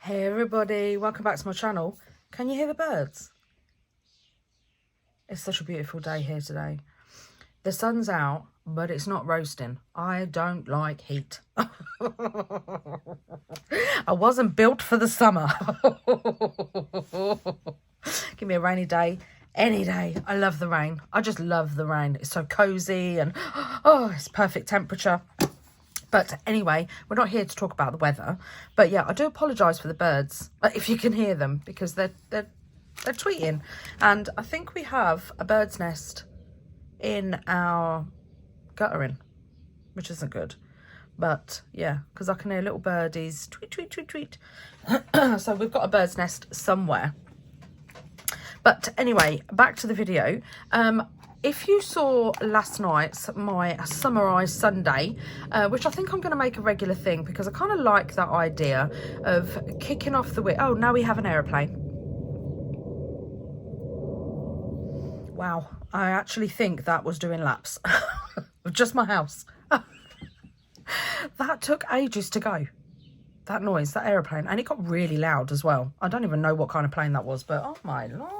Hey everybody, welcome back to my channel. Can you hear the birds? It's such a beautiful day here today. The sun's out, but it's not roasting. I don't like heat. I wasn't built for the summer. Give me a rainy day, any day. I love the rain. I just love the rain. It's so cozy and oh, it's perfect temperature. But anyway, we're not here to talk about the weather. But yeah, I do apologise for the birds, if you can hear them, because they're tweeting. And I think we have a bird's nest in our guttering, which isn't good. But yeah, because I can hear little birdies tweet, tweet, tweet, tweet. So we've got a bird's nest somewhere. But anyway, back to the video. If you saw last night's my summarised Sunday, which I think I'm going to make a regular thing because I kind of like that idea of kicking off the week. Oh, now we have an aeroplane. Wow, I actually think that was doing laps of just my house. That took ages to go. That noise, that aeroplane, and it got really loud as well. I don't even know what kind of plane that was, but oh my lord.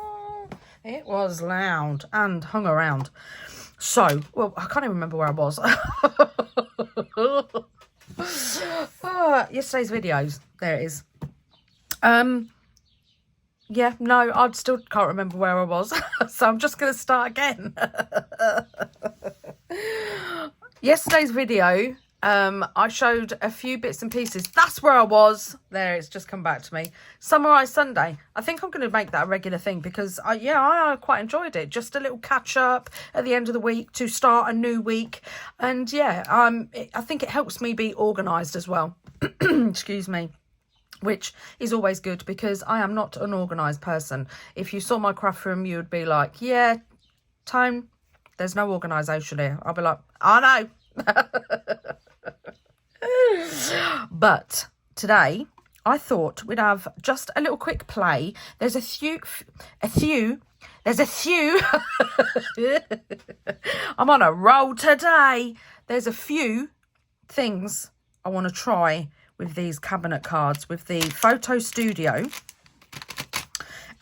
It was loud and hung around. So, well, I can't even remember where I was. Yesterday's videos. There it is. Yeah, no, I still can't remember where I was. So I'm just going to start again. Yesterday's video, I showed a few bits and pieces. That's where I was. There, it's just come back to me. Summarised Sunday. I think I'm going to make that a regular thing because, I quite enjoyed it. Just a little catch-up at the end of the week to start a new week. And, yeah, I think it helps me be organised as well. Excuse me. Which is always good because I am not an organised person. If you saw my craft room, you would be like, yeah, Tone, there's no organisation here. I'll be like, I know. But today I thought we'd have just a little quick play. There's a few I'm on a roll today. There's a few things I want to try with these cabinet cards, with the photo studio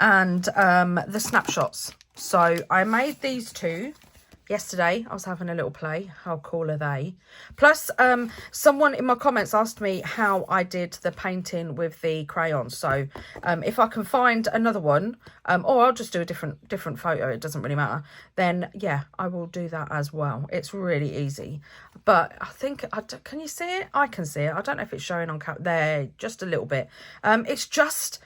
and the snapshots. So I made these two yesterday. I was having a little play. How cool are they? Plus, someone in my comments asked me how I did the painting with the crayons. So if I can find another one, or I'll just do a different photo, it doesn't really matter, then yeah, I will do that as well. It's really easy. But I think, can you see it? I can see it. I don't know if it's showing on camera. There, just a little bit. It's just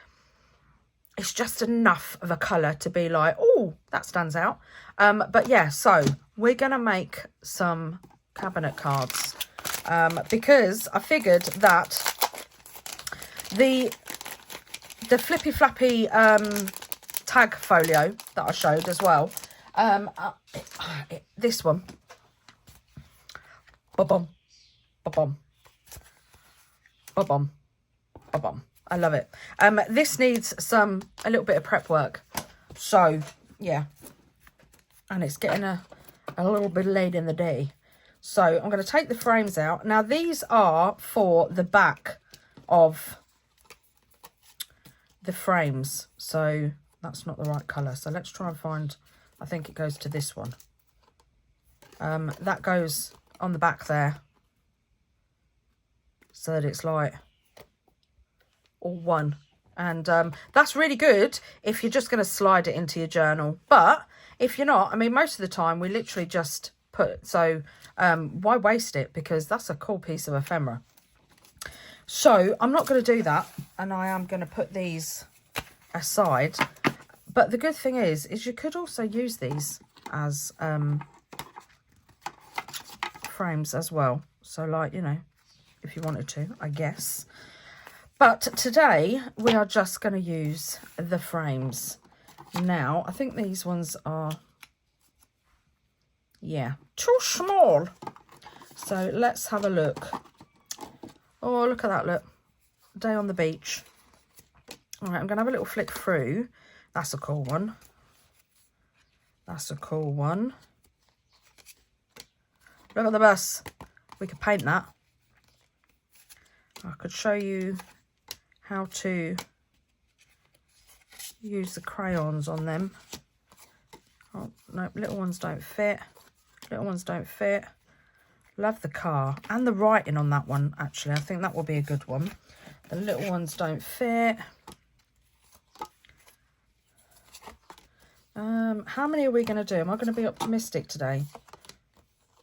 enough of a colour to be like, oh, that stands out. But yeah, so we're going to make some cabinet cards because I figured that the flippy flappy tag folio that I showed as well, this one, ba-bum, ba-bum, ba-bum, ba-bum. I love it. This needs a little bit of prep work. So, yeah. And it's getting a little bit late in the day. So, I'm going to take the frames out. Now, these are for the back of the frames. So, that's not the right colour. So, let's try and find, I think it goes to this one. That goes on the back there. So that it's like all one. And that's really good if you're just going to slide it into your journal. But if you're not, I mean, most of the time we literally just put, so why waste it? Because that's a cool piece of ephemera. So I'm not going to do that, and I am going to put these aside. But the good thing is you could also use these as frames as well. So like, you know, if you wanted to, I guess. But today we are just going to use the frames. Now, I think these ones are, yeah, too small. So let's have a look. Oh, look at that, look. Day on the beach. All right, I'm going to have a little flick through. That's a cool one. That's a cool one. Look at the bus. We could paint that. I could show you how to use the crayons on them. Oh, no, little ones don't fit. Little ones don't fit. Love the car and the writing on that one, actually. I think that will be a good one. The little ones don't fit. How many are we going to do? Am I going to be optimistic today?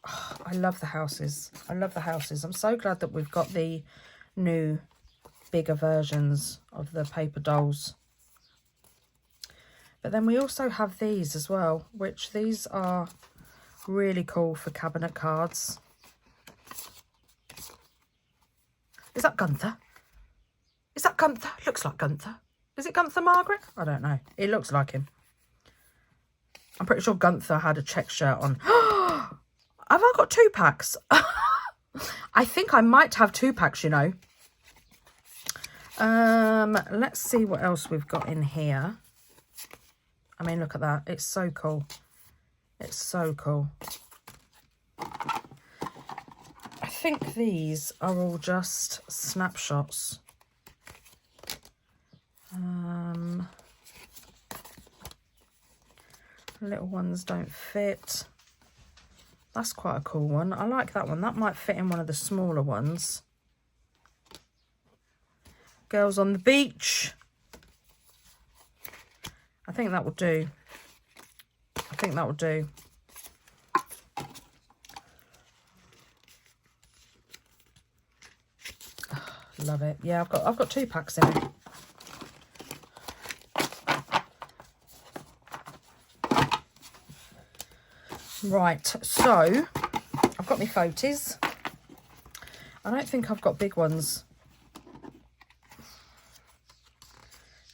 Oh, I love the houses. I love the houses. I'm so glad that we've got the new, bigger versions of the paper dolls. But then we also have these as well, which these are really cool for cabinet cards. Is that Gunther? Is that Gunther? Looks like Gunther. Is it Gunther Margaret? I don't know. It looks like him. I'm pretty sure Gunther had a check shirt on. Have I got 2 packs? I think I might have 2 packs, you know. Let's see what else we've got in here. I mean, look at that. It's so cool. It's so cool. I think these are all just snapshots. Little ones don't fit. That's quite a cool one. I like that one. That might fit in one of the smaller ones. Girls on the beach. I think that will do. I think that will do. Oh, love it. Yeah, I've got 2 packs in it. Right, so I've got my photos. I don't think I've got big ones.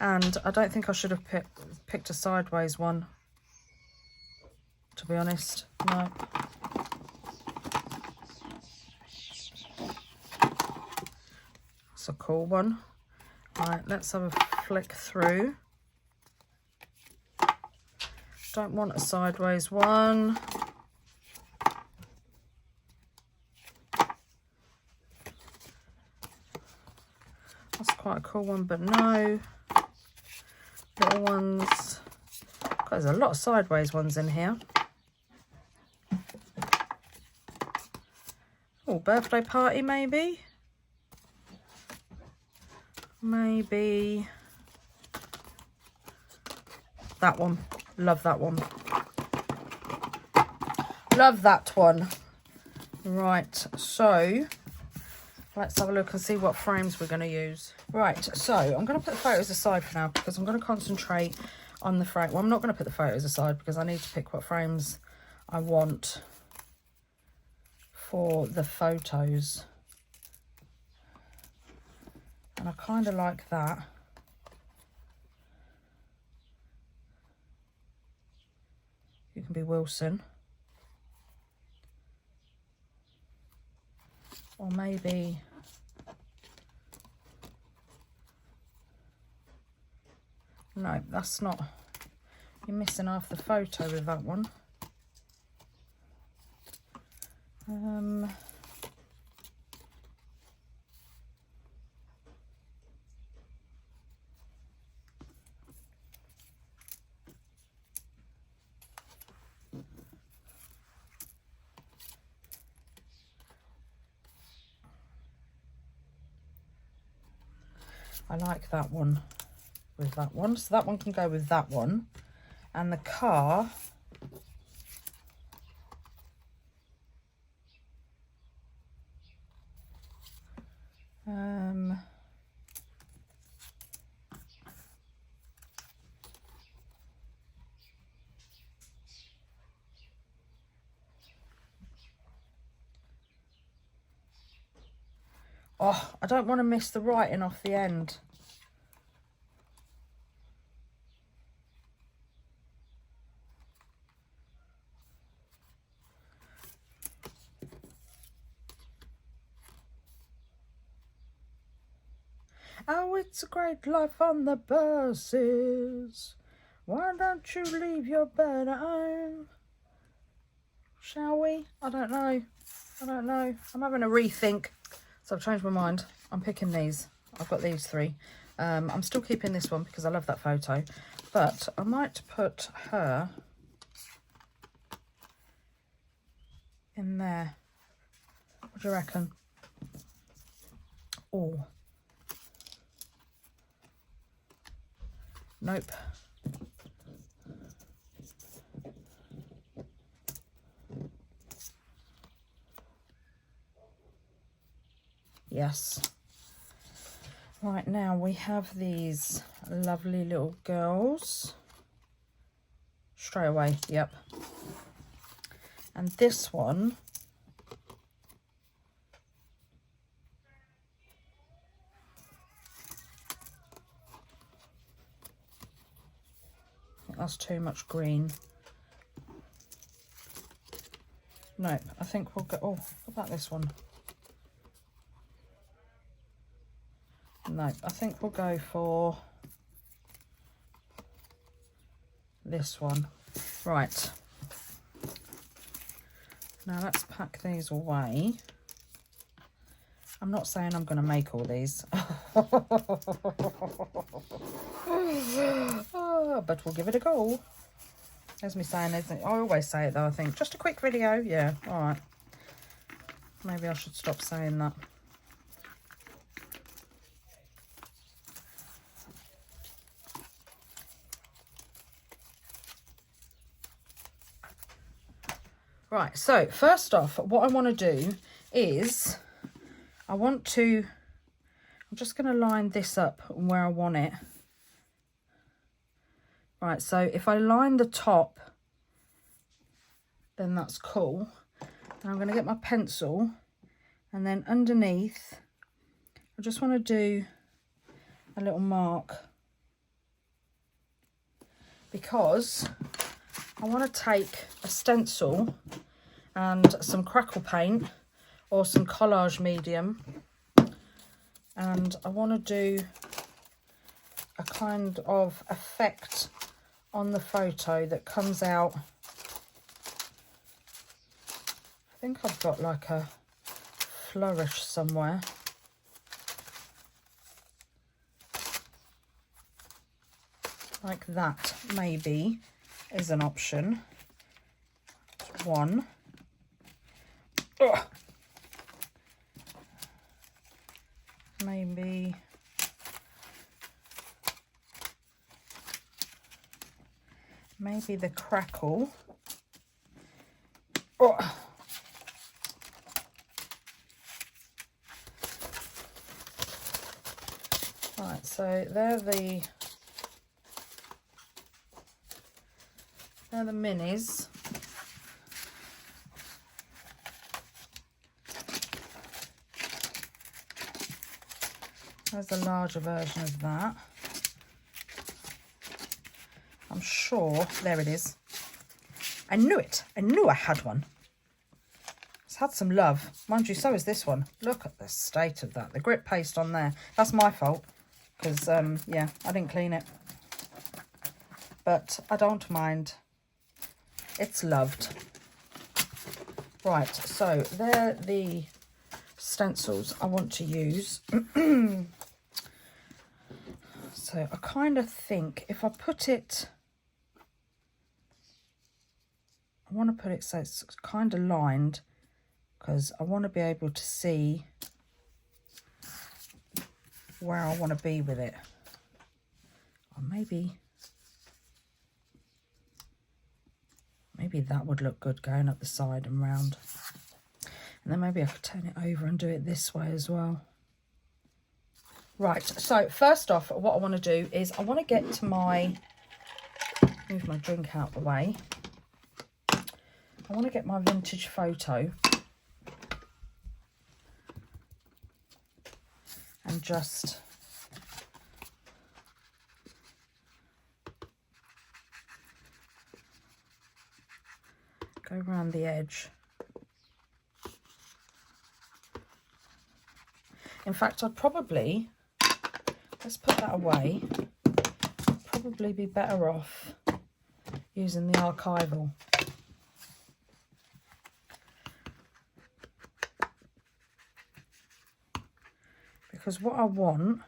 And I don't think I should have picked a sideways one, to be honest. No. That's a cool one. Right, let's have a flick through. Don't want a sideways one. That's quite a cool one, but no. Little ones. God, there's a lot of sideways ones in here. Oh, birthday party maybe? Maybe that one. Love that one. Love that one. Right, so let's have a look and see what frames we're going to use. Right, so I'm going to put the photos aside for now because I'm going to concentrate on the frame. Well, I'm not going to put the photos aside because I need to pick what frames I want for the photos. And I kind of like that. You can be Wilson. Or maybe no, that's not. You're missing half the photo with that one. I like that one with that one. So that one can go with that one. And the car, oh, I don't want to miss the writing off the end. Oh, it's a great life on the buses. Why don't you leave your bed at home? Shall we? I don't know. I don't know. I'm having a rethink. So I've changed my mind. I'm picking these. I've got these 3. I'm still keeping this one because I love that photo, but I might put her in there. What do you reckon? Oh, nope. Yes. Right, now we have these lovely little girls. Straight away, yep. And this one, I think that's too much green. No, I think we'll go, oh, what about this one? No, I think we'll go for this one. Right. Now let's pack these away. I'm not saying I'm going to make all these. Oh, but we'll give it a go. There's me saying, isn't it? I always say it though, I think. Just a quick video. Yeah, all right. Maybe I should stop saying that. Right, so first off, what I want to do is I'm just going to line this up where I want it. Right, so if I line the top, then that's cool. And I'm going to get my pencil, and then underneath, I just want to do a little mark, because I want to take a stencil and some crackle paint or some collage medium, and I want to do a kind of effect on the photo that comes out. I think I've got like a flourish somewhere. Like that maybe is an option. One. Ugh. Maybe the crackle. Ugh. Right, so they're the minis. There's a larger version of that. I'm sure, there it is. I knew it. I knew I had one. It's had some love. Mind you, so is this one. Look at the state of that. The grip paste on there. That's my fault. Because, yeah, I didn't clean it. But I don't mind. It's loved. Right, so they're the stencils I want to use. So I kind of think if I put it, I want to put it so it's kind of lined, because I want to be able to see where I want to be with it. Or maybe that would look good going up the side and round. And then maybe I could turn it over and do it this way as well. Right, so first off, what I want to do is I want to get to move my drink out the way. I want to get my vintage photo and just go around the edge. In fact, I'd probably, let's put that away, probably be better off using the archival. because what I want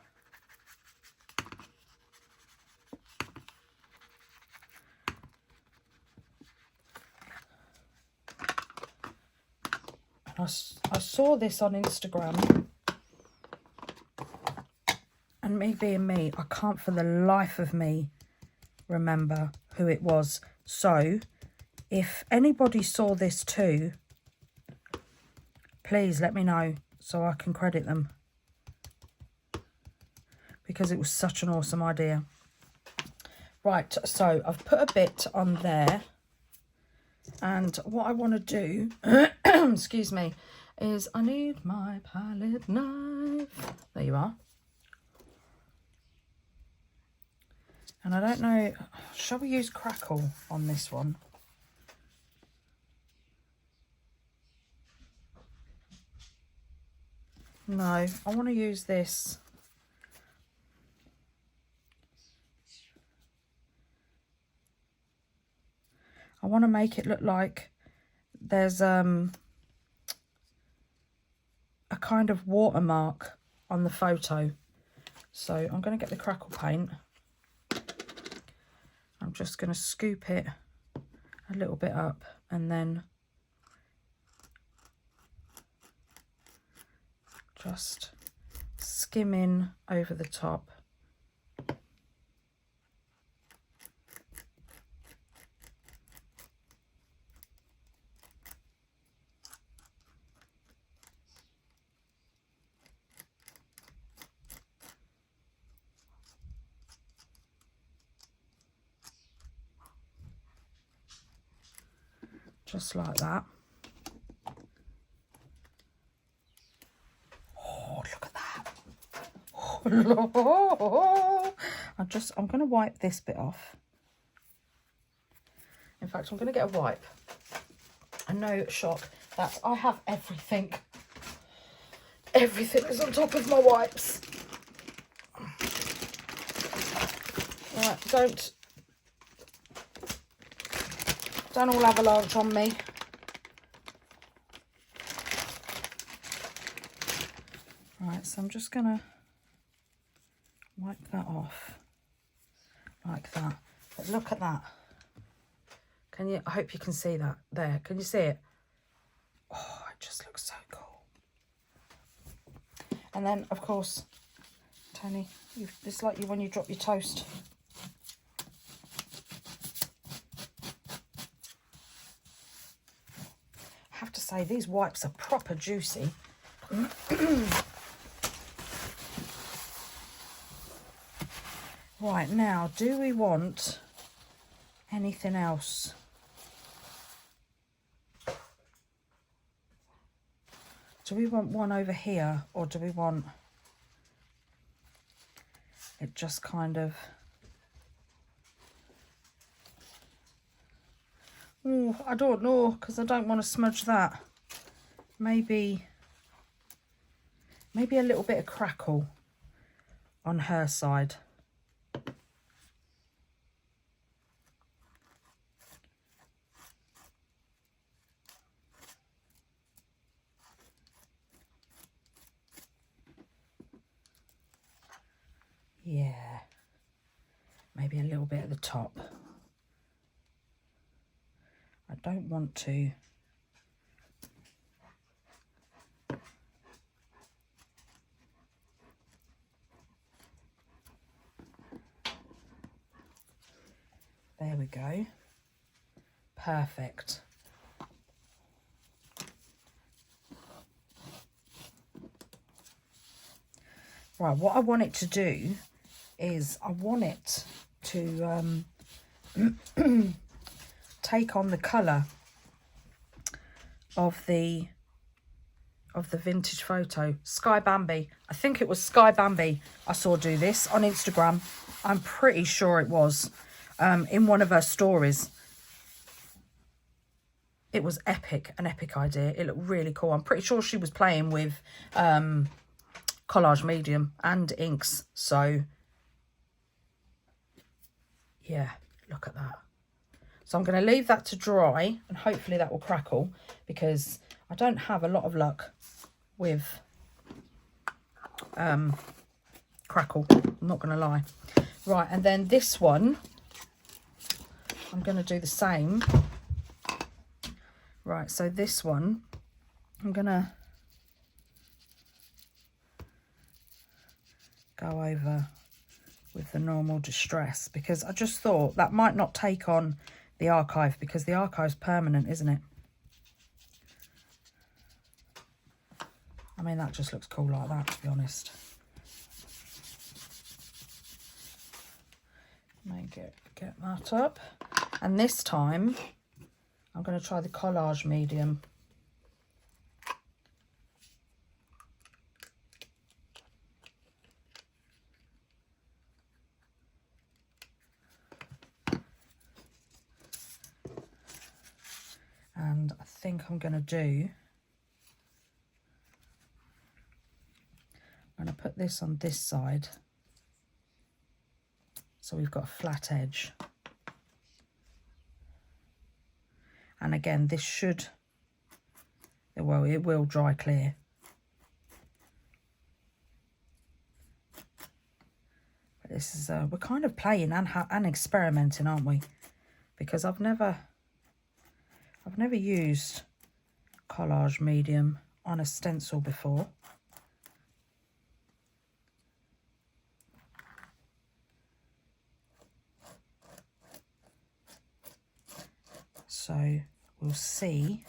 I saw this on Instagram, and me being me, I can't for the life of me remember who it was. So if anybody saw this too, please let me know so I can credit them, because it was such an awesome idea. Right, so I've put a bit on there, and what I want to do excuse me, is I need my palette knife. There you are. And I don't know, shall we use crackle on this one? No, I want to use this. I want to make it look like there's a kind of watermark on the photo. So I'm going to get the crackle paint. I'm just going to scoop it a little bit up and then just skimming over the top. Just like that. Oh, look at that. Oh, I'm going to wipe this bit off. In fact, I'm going to get a wipe. And no shock that I have everything. Everything is on top of my wipes. Right, don't all avalanche on me. Right, so I'm just gonna wipe that off like that. But look at that. Can you, I hope you can see that there. Can you see it? Oh, it just looks so cool. And then of course, Toni, it's like you when you drop your toast. I have to say, these wipes are proper juicy. Right, now, do we want anything else? Do we want one over here, or do we want it just kind of... Oh, I don't know, because I don't want to smudge that. Maybe a little bit of crackle on her side. Yeah, maybe a little bit at the top. I don't want to there we go. Perfect. Right, what I want it to do is I want it to take on the colour of the vintage photo. Sky Bambi, I think it was Sky Bambi I saw do this on Instagram. I'm pretty sure it was in one of her stories. It was epic, an epic idea. It looked really cool. I'm pretty sure she was playing with collage medium and inks, so yeah, look at that. So I'm going to leave that to dry, and hopefully that will crackle, because I don't have a lot of luck with crackle, I'm not going to lie. Right, and then this one, I'm going to do the same. Right, so this one, I'm going to go over with the normal distress, because I just thought that might not take on the archive, because the archive's permanent, isn't it? I mean, that just looks cool like that, to be honest. Make it, get that up. And this time, I'm going to try the collage medium. And I think I'm going to do, I'm going to put this on this side, so we've got a flat edge. And again, this should, well, it will dry clear. But this is, we're kind of playing and experimenting, aren't we? Because I've never used collage medium on a stencil before. So we'll see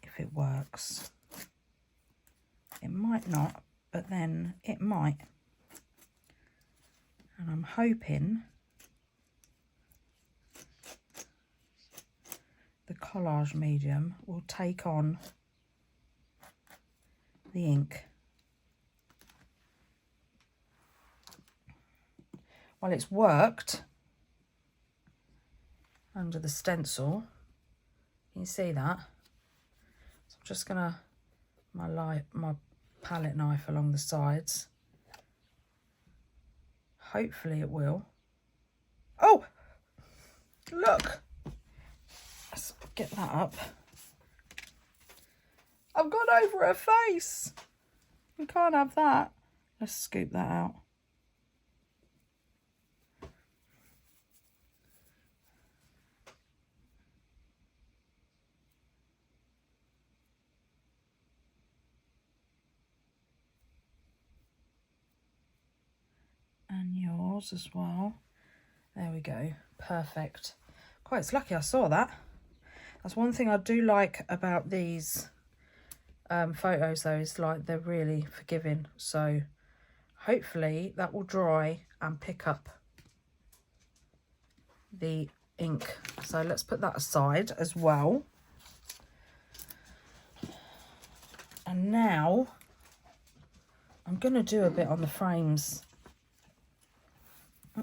if it works. It might not, but then it might. And I'm hoping the collage medium will take on the ink. Well, it's worked under the stencil. Can you see that? So I'm just gonna my palette knife along the sides. Hopefully it will. Oh, look. Let's get that up. I've gone over her face. We can't have that. Let's scoop that out. And yours as well. There we go. Perfect. Quite, it's lucky I saw that. That's one thing I do like about these photos though, is like they're really forgiving. So hopefully that will dry and pick up the ink. So let's put that aside as well. And now I'm going to do a bit on the frames. I'm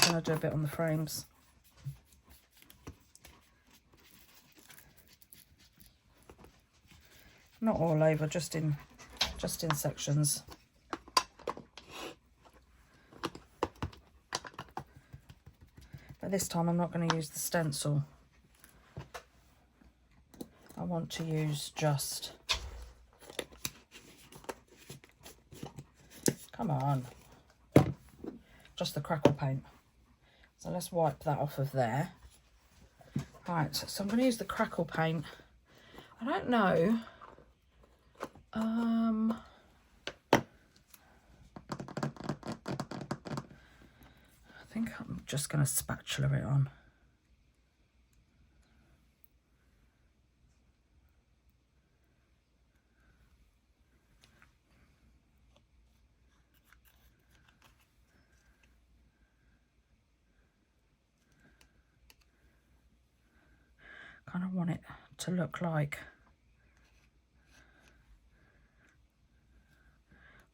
going to do a bit on the frames. Not all over, just in sections. But this time I'm not going to use the stencil. I want to use just, come on, just the crackle paint. So let's wipe that off of there. Right, so I'm going to use the crackle paint. I don't know. I think I'm just going to spatula it on. Kind of want it to look like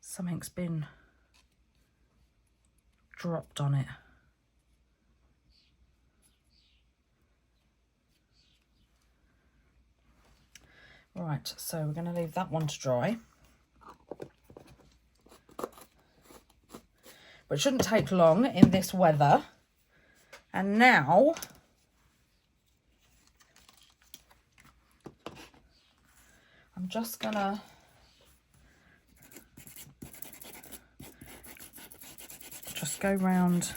something's been dropped on it. Right, so we're going to leave that one to dry. But it shouldn't take long in this weather. And now just gonna just go round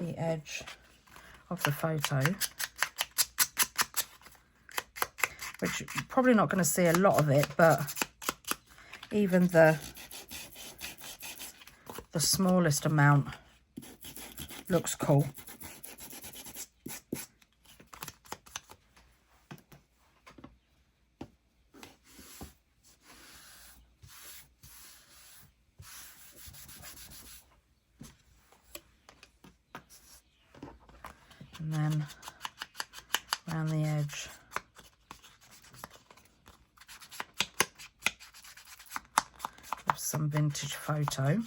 the edge of the photo, which you're probably not going to see a lot of it, but even the smallest amount looks cool. And then around the edge. Of some vintage photo.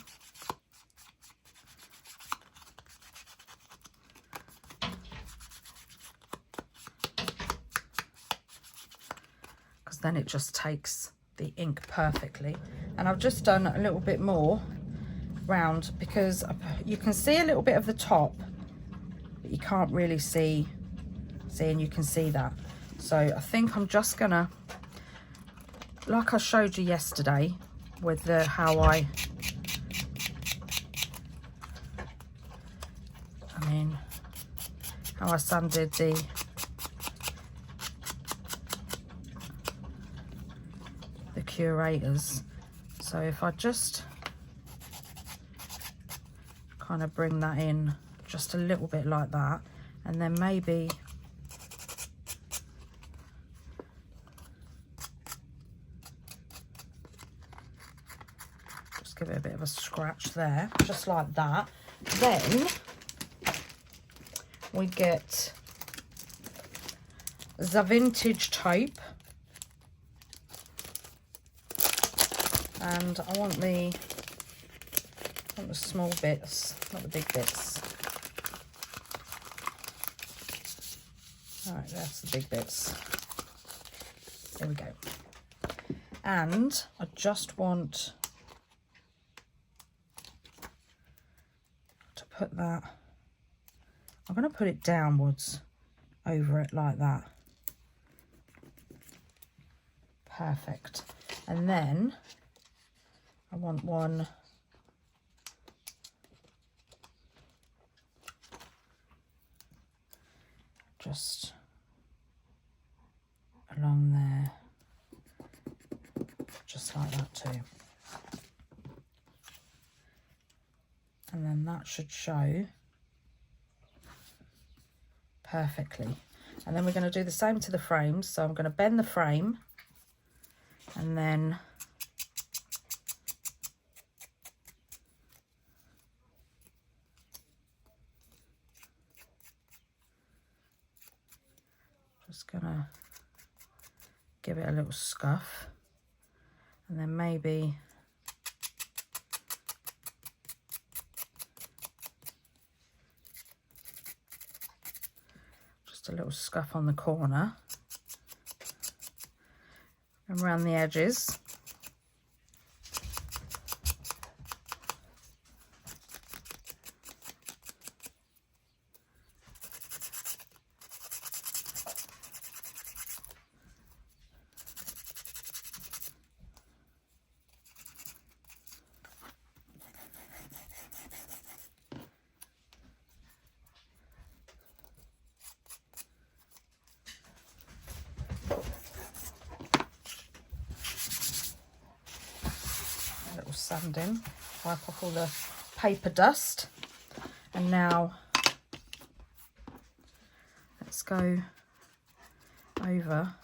Because then it just takes the ink perfectly. And I've just done a little bit more round because you can see a little bit of the top, but you can't really see, and you can see that. So I think I'm just gonna, like I showed you yesterday with the how I sanded the curators. So if I just kind of bring that in just a little bit like that, and then maybe just give it a bit of a scratch there, just like that. Then we get the vintage tape, and I want the small bits, not the big bits. All right, that's the big bits. There we go. And I just want to put that, I'm going to put it downwards over it like that. Perfect. And then I want one just along there, just like that too. And then that should show perfectly. And then we're going to do the same to the frames. So I'm going to bend the frame and then just going to give it a little scuff, and then maybe just a little scuff on the corner and around the edges. Sanding, wipe off all the paper dust, and now let's go over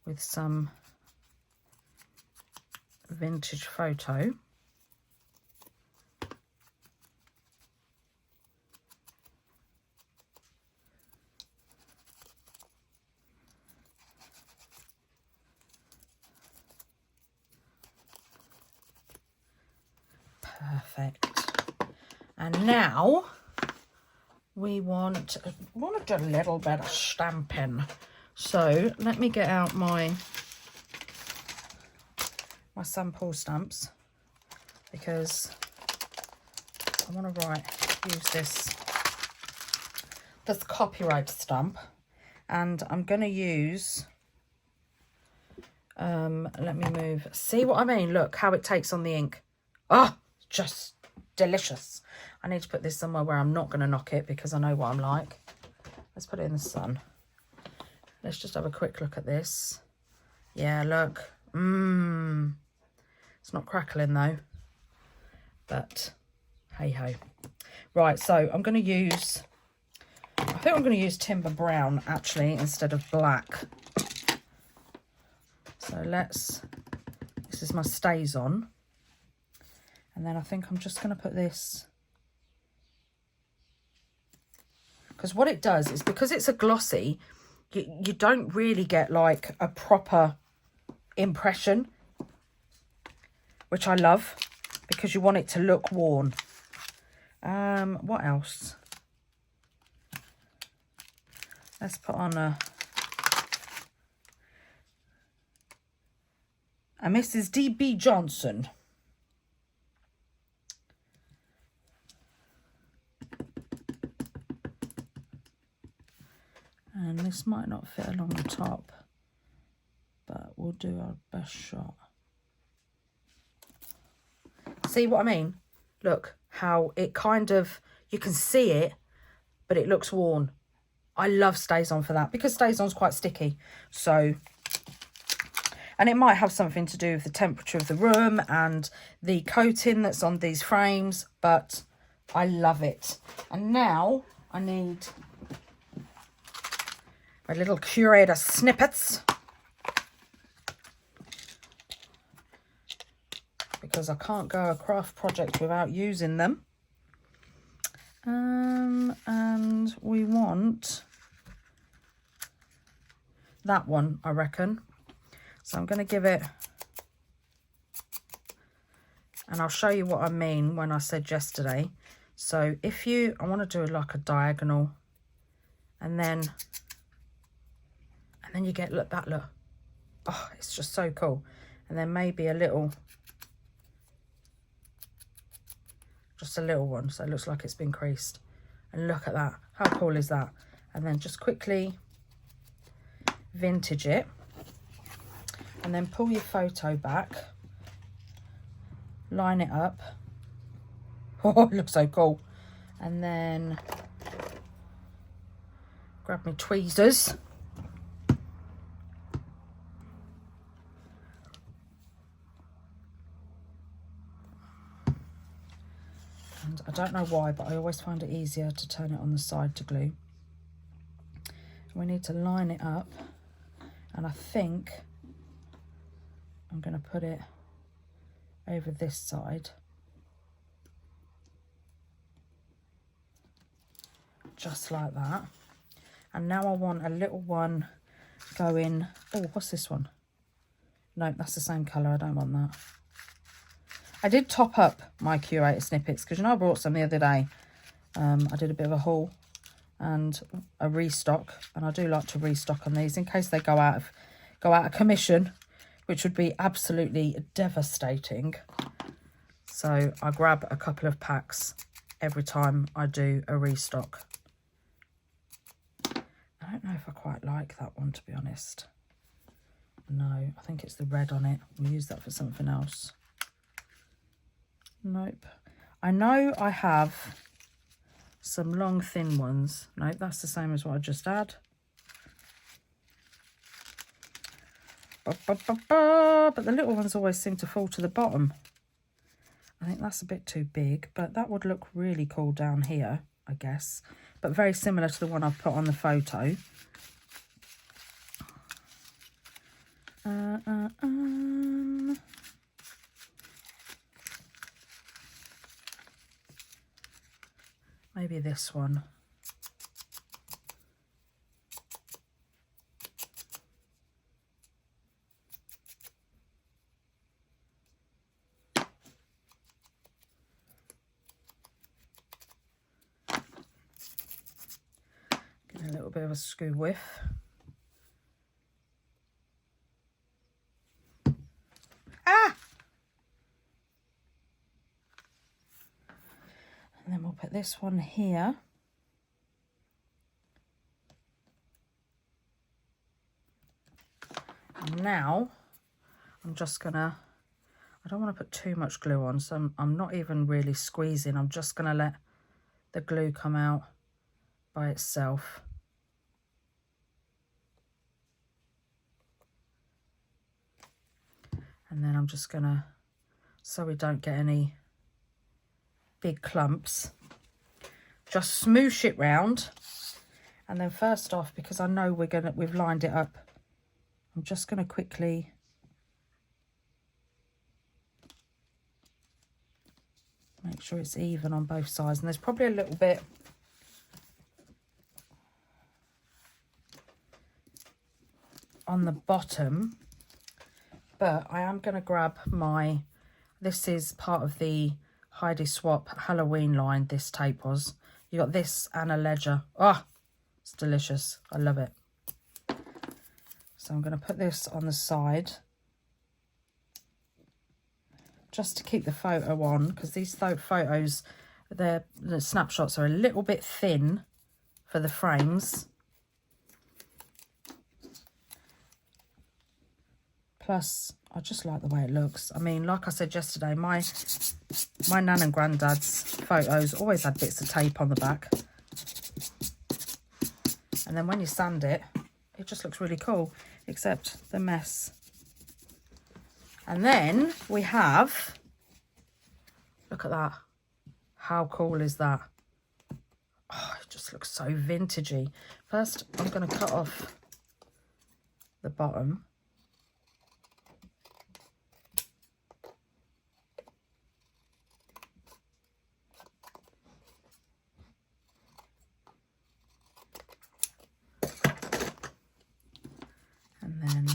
with some vintage photo. Perfect. And now we want to do a little bit of stamping. So let me get out my sample stamps, because I want to use this copyright stamp, and I'm going to use Let me move. See what I mean? Look how it takes on the ink. Oh, just delicious. I need to put this somewhere where I'm not going to knock it because I know what I'm like. Let's put it in the sun. Let's just have a quick look at this. Yeah, look. It's not crackling though. But hey ho. Right, so I'm going to use, I think I'm going to use Timber Brown actually instead of black. So this is my stays on. And then I think I'm just going to put this, because what it does is, because it's a glossy, you don't really get like a proper impression, which I love, because you want it to look worn. What else? Let's put on a Mrs. D.B. Johnson. And this might not fit along the top, but we'll do our best shot. See what I mean? Look how it kind of, you can see it, but it looks worn. I love stays on for that, because stays on's quite sticky. So, and it might have something to do with the temperature of the room and the coating that's on these frames, but I love it. And now I need my little curator snippets, because I can't go a craft project without using them. And we want that one, I reckon. So I'm going to give it, and I'll show you what I mean when I said yesterday. So if you, I want to do like a diagonal, and then you get, look, that look. Oh, it's just so cool. And then maybe a little, just a little one, so it looks like it's been creased. And look at that, how cool is that? And then just quickly vintage it, and then pull your photo back, line it up. Oh, it looks so cool. And then grab my tweezers, and I don't know why, but I always find it easier to turn it on the side to glue. We need to line it up, and I think I'm going to put it over this side, just like that. And now I want a little one going, oh, what's this one? No, that's the same colour, I don't want that. I did top up my curator snippets, because you know I brought some the other day. I did a bit of a haul and a restock, and I do like to restock on these in case they go out of commission, which would be absolutely devastating. So I grab a couple of packs every time I do a restock. I don't know if I quite like that one, to be honest. No, I think it's the red on it. We'll use that for something else. Nope. I know I have some long thin ones. Nope, that's the same as what I just had. But the little ones always seem to fall to the bottom. I think that's a bit too big, but that would look really cool down here, I guess. But very similar to the one I've put on the photo. Maybe this one. Get a little bit of a skew whiff. And then we'll put this one here. And now I'm just gonna, I don't want to put too much glue on, so I'm not even really squeezing. I'm just gonna let the glue come out by itself. And then I'm just gonna, so we don't get any big clumps, just smoosh it round. And then first off, because I know we've lined it up, I'm just gonna quickly make sure it's even on both sides. And there's probably a little bit on the bottom, but I am going to grab my, this is part of the Heidi Swap Halloween line, this tape was. You got this and a ledger. Oh, it's delicious. I love it. So I'm going to put this on the side just to keep the photo on, because these photos, the snapshots are a little bit thin for the frames. Plus, I just like the way it looks. I mean, like I said yesterday, my nan and granddad's photos always had bits of tape on the back. And then when you sand it, it just looks really cool, except the mess. And then we have, look at that. How cool is that? Oh, it just looks so vintagey. First, I'm going to cut off the bottom. And then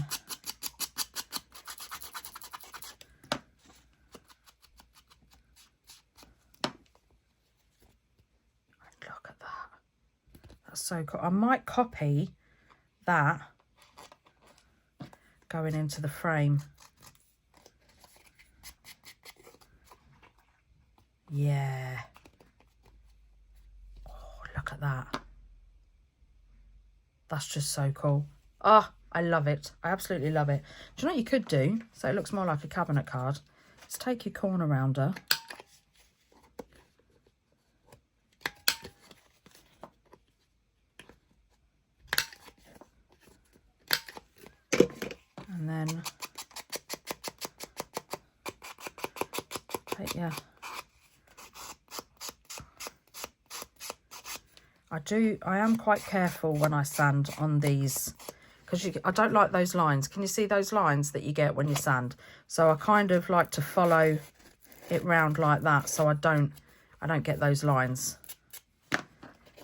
look at that. That's so cool. I might copy that going into the frame. Yeah. Oh, look at that. That's just so cool. Oh, I love it. I absolutely love it. Do you know what you could do, so it looks more like a cabinet card? Let's take your corner rounder. And then take your... I am quite careful when I sand on these, because I don't like those lines. Can you see those lines that you get when you sand? So I kind of like to follow it round like that, so I don't get those lines.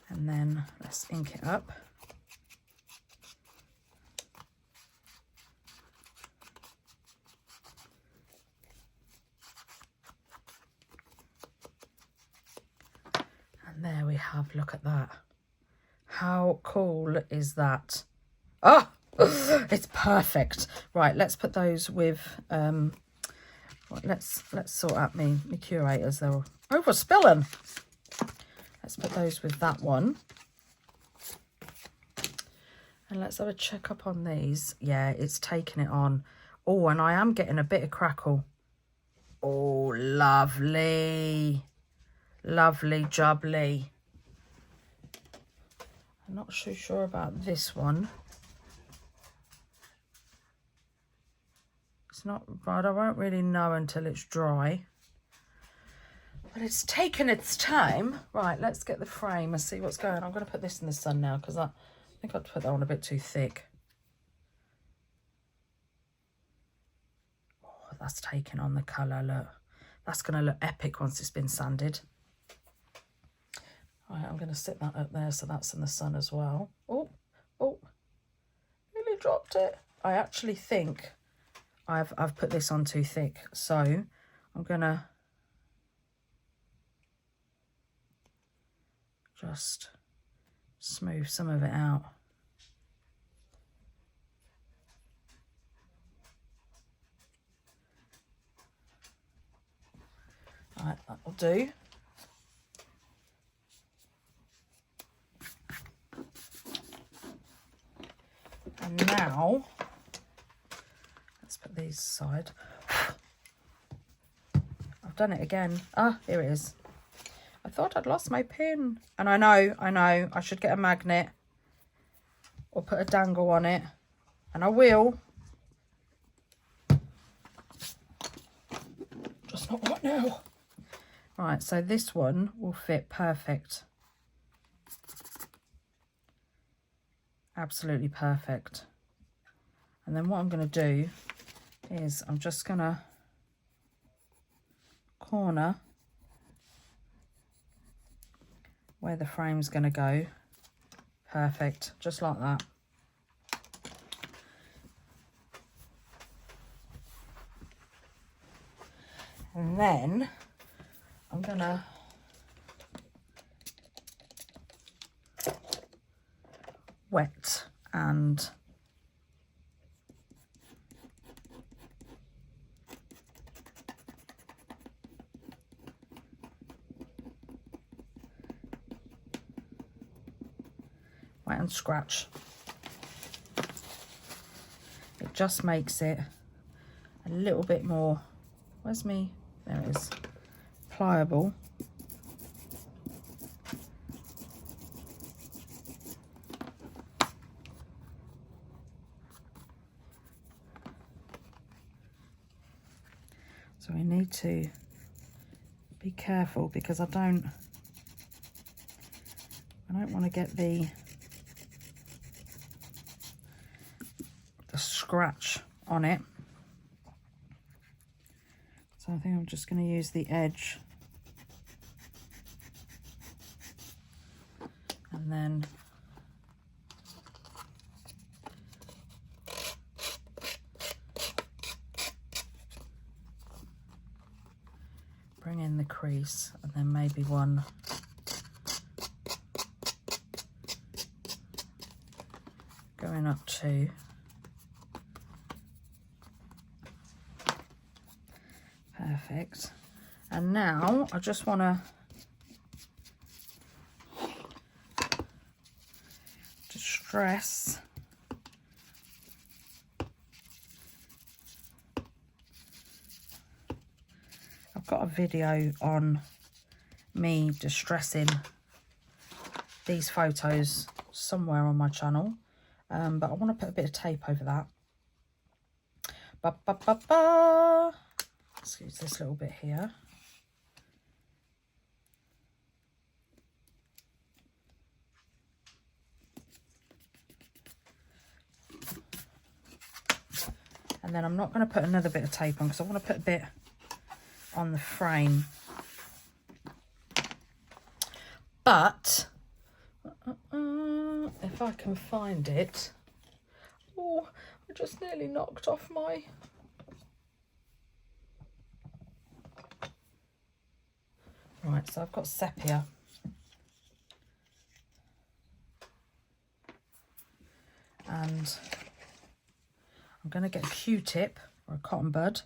And then let's ink it up. And there we have, look at that. How cool is that? Oh, it's perfect. Right, let's put those with let's sort out me curators. They're overspilling. Let's put those with that one. And let's have a check up on these. Yeah, it's taking it on. Oh, and I am getting a bit of crackle. Oh, lovely. Lovely jubbly. I'm not so sure about this one. It's not right. I won't really know until it's dry. But it's taken its time. Right, let's get the frame and see what's going on. I'm going to put this in the sun now, because I think I'd put that on a bit too thick. Oh, that's taking on the colour, look. That's going to look epic once it's been sanded. Right, I'm going to sit that up there so that's in the sun as well. Oh, nearly dropped it. I actually think I've put this on too thick, so I'm going to just smooth some of it out. Right, that'll do. And now, let's Let's put these aside. I've done it again. Ah, here it is. I thought I'd lost my pin. And I know, I should get a magnet or put a dangle on it. And I will. Just not right now. Right, so this one will fit perfect. Absolutely perfect. And then what I'm going to do is I'm just going to corner where the frame's going to go. Perfect, just like that. And then I'm going to wet and scratch. It just makes it a little bit more, where's me, there it is, pliable. So we need to be careful because I don't want to get the scratch on it. So I think I'm just going to use the edge and then bring in the crease and then maybe one going up to perfect. And now I just want to distress I've got a video on me distressing these photos somewhere on my channel, but I want to put a bit of tape over that. Let's use this little bit here. And then I'm not going to put another bit of tape on because I want to put a bit on the frame. But if I can find it. Oh, I just nearly knocked off my... Right, so I've got sepia. And I'm going to get a Q-tip or a cotton bud.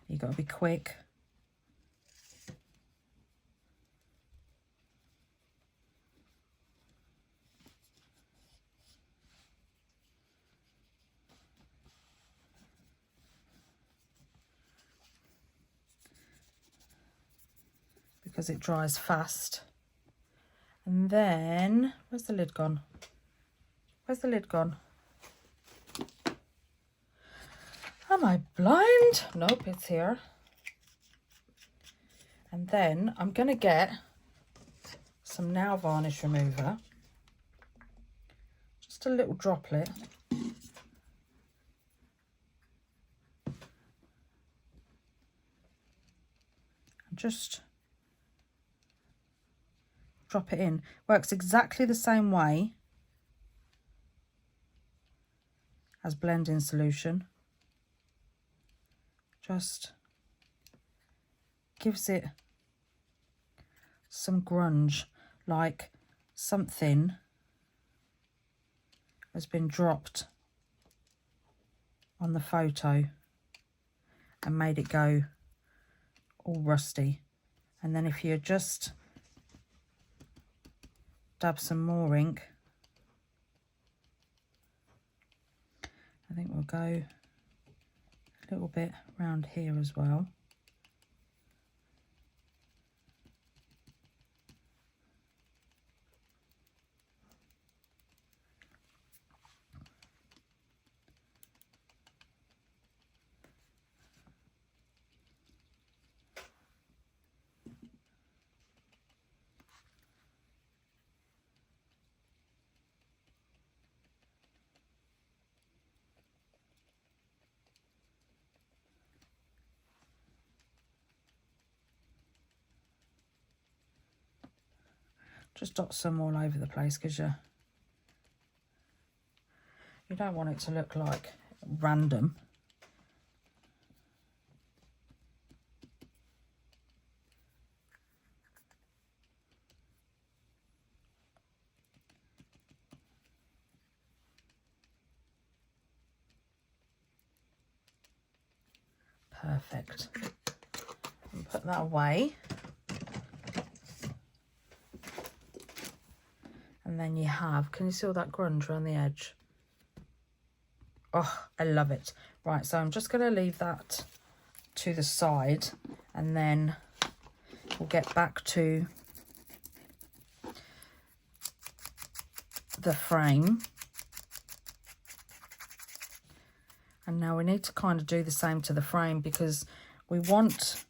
You've got to be quick. Because it dries fast. And then, where's the lid gone? Where's the lid gone? Am I blind? Nope, it's here. And then I'm going to get some nail varnish remover. Just a little droplet. Just drop it in. Works exactly the same way as blending solution. Just gives it some grunge, like something has been dropped on the photo and made it go all rusty. And then if you just dab some more ink. I think we'll go a little bit around here as well. Just dot some all over the place because you don't want it to look like random. Perfect. And put that away. And then you have, can you see all that grunge around the edge? Oh, I love it. Right, so I'm just going to leave that to the side, and then we'll get back to the frame. And now we need to kind of do the same to the frame, because we want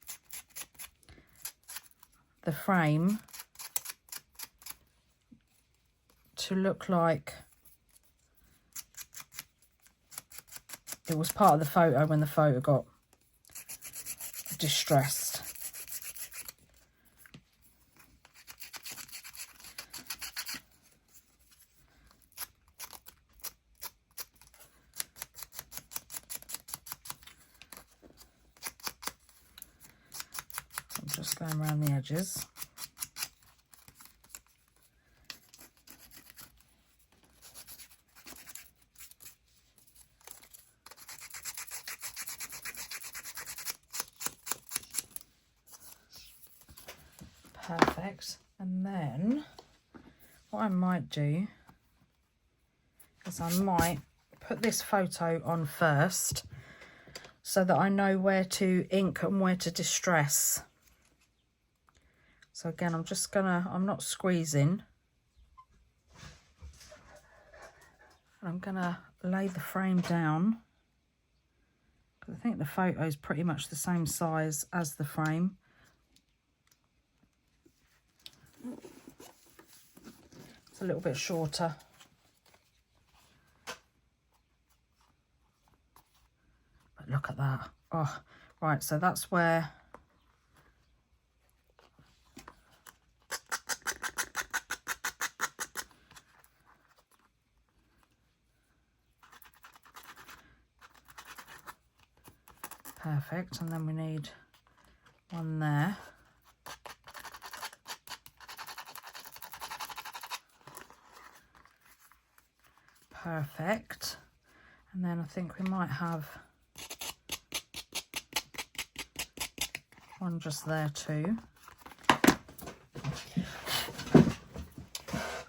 the frame to look like it was part of the photo when the photo got distressed. I'm just going around the edges. Perfect. And then what I might do is I might put this photo on first so that I know where to ink and where to distress. So again, I'm not squeezing. I'm gonna lay the frame down, because I think the photo is pretty much the same size as the frame. It's a little bit shorter. But look at that. Oh, right, so that's where perfect. And then we need one there. Perfect. And then I think we might have one just there too.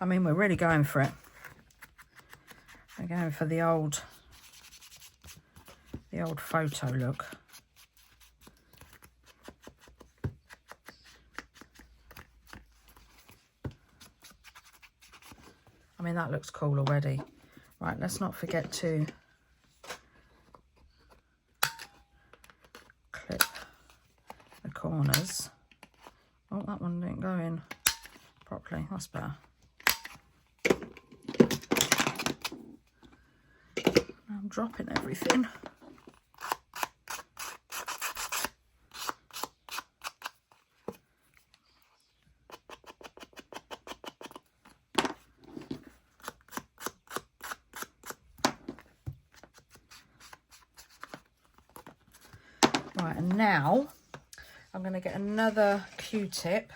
I mean, we're really going for it. We're going for the old photo look. I mean, that looks cool already. Right, let's not forget to clip the corners. Oh, that one didn't go in properly. That's better. I'm dropping everything. Right, and now I'm going to get another Q-tip.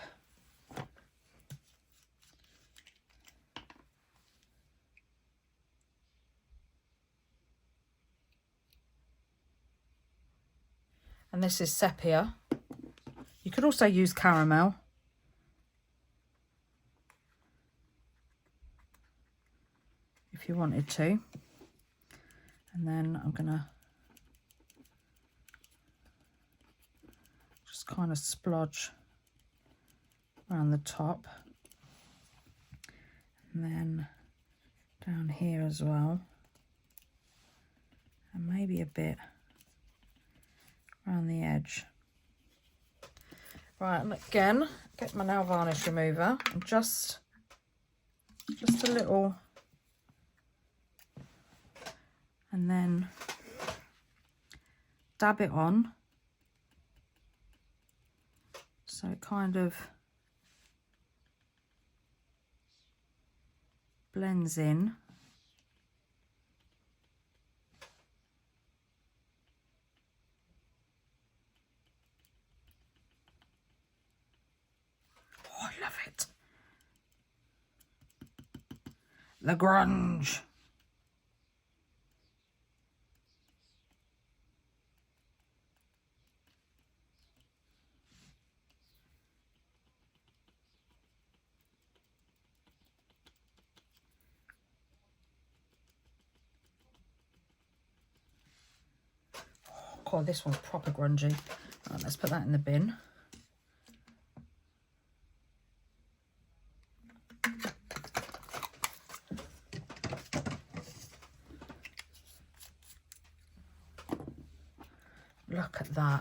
And this is sepia. You could also use caramel. if you wanted to. And then I'm gonna just kind of splodge around the top, and then down here as well, and maybe a bit around the edge. Right, and again, get my nail varnish remover and just a little, and then dab it on so it kind of blends in. Oh, I love it. The grunge. Oh, God, this one's proper grungy. Right, let's put that in the bin.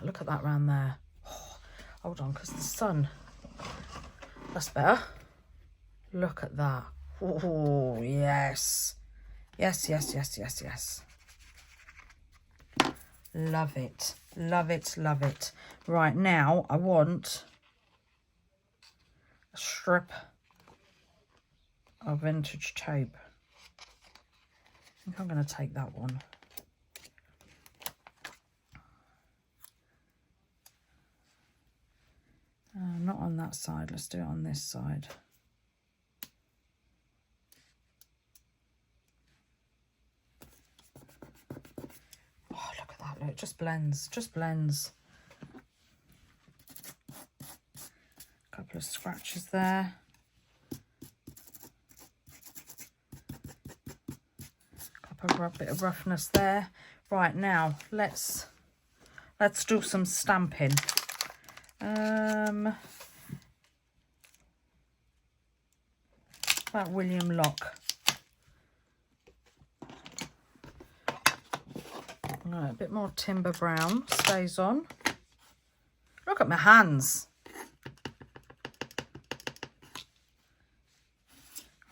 Look at that round there. Oh, hold on, because the sun, that's better. Look at that. Oh, yes. Yes, yes, yes, yes, yes. Love it, love it, love it. Right, now I want a strip of vintage tape. I think I'm going to take that one. Not on that side, let's do it on this side. Oh, look at that, look, it just blends, Couple of scratches there. Bit of roughness there. Right, now let's do some stamping. About William Lock. Right, a bit more timber brown stays on. Look at my hands.